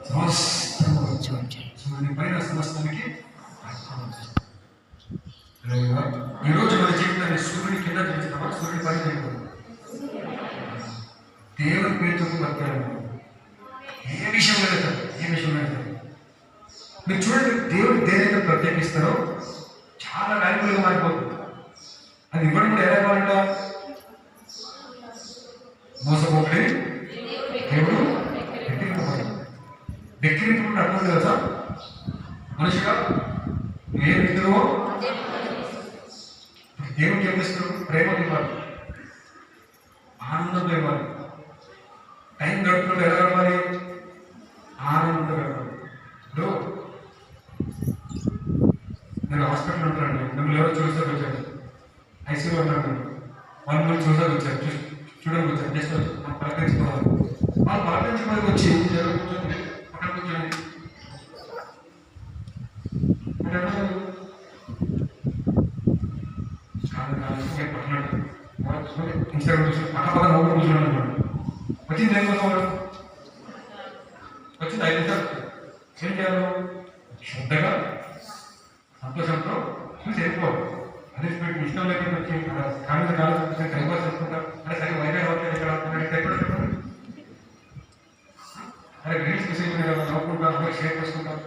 సమస్తము పైన సమస్తానికి ఈరోజు మన జీవితాన్ని సూర్యుడి కింద జీవిస్తామా సూర్యుడి పైన జీవితం దేవుని పేరుతో బతకాలి. ఏ విషయంలో మీరు చూడండి, దేవుడు దేనితో ప్రత్యేకిస్తారో చాలా వాల్యుబుల్గా మారిపోతుంది. అది ఇవ్వడం కూడా ఎలా ఇవ్వాలంట? మోసపోకడి దేవుడు వెక్కిరింపుకుంటే అర్థం కదా మనిషిగా ఏ వ్యక్తిలో దేవుడికి ఏం చేస్తారు? ప్రేమ ఇవ్వాలి, ఆనందంతో ఇవ్వాలి. టైం గడుపుతుంటే ఎలా గడపాలి? ఆనందంతో గడపాలి. ఇప్పుడు నేను హాస్పిటల్ ఉంటానండి, మిమ్మల్ని ఎవరో చూసాక వచ్చాను, ఐసీలో ఉన్నాను, వాళ్ళు మిమ్మల్ని చూసాక వచ్చారు, చూడడానికి వచ్చారు, జస్ట్ పలకరించుకోవాలి. వాళ్ళు పలకరించుకోవడానికి వచ్చి ఎవరు కూర్చొని పక్కన కూర్చొని ఇన్స్టాగ్రామ్ చూసి పక్క నవ్వులు కూర్చున్నాను అనుకోండి. వచ్చింది ఏమో వచ్చింది 5 నిమిషాలు ఏం చేయాలి? శ్రద్ధగా సంతోషంతో చూసి వెళ్ళిపోవాలి. అదే పెట్టి ఇష్టం లేకుండా వచ్చి కాలేజీ టైం పాస్ చేసుకుంటాం. అంటే సరే వైద్య హోటల్ ఇక్కడ ఎక్కడ అరే రీల్స్ మెసేజ్ నవ్వుకుంటాం, షేర్ చేసుకుంటాం.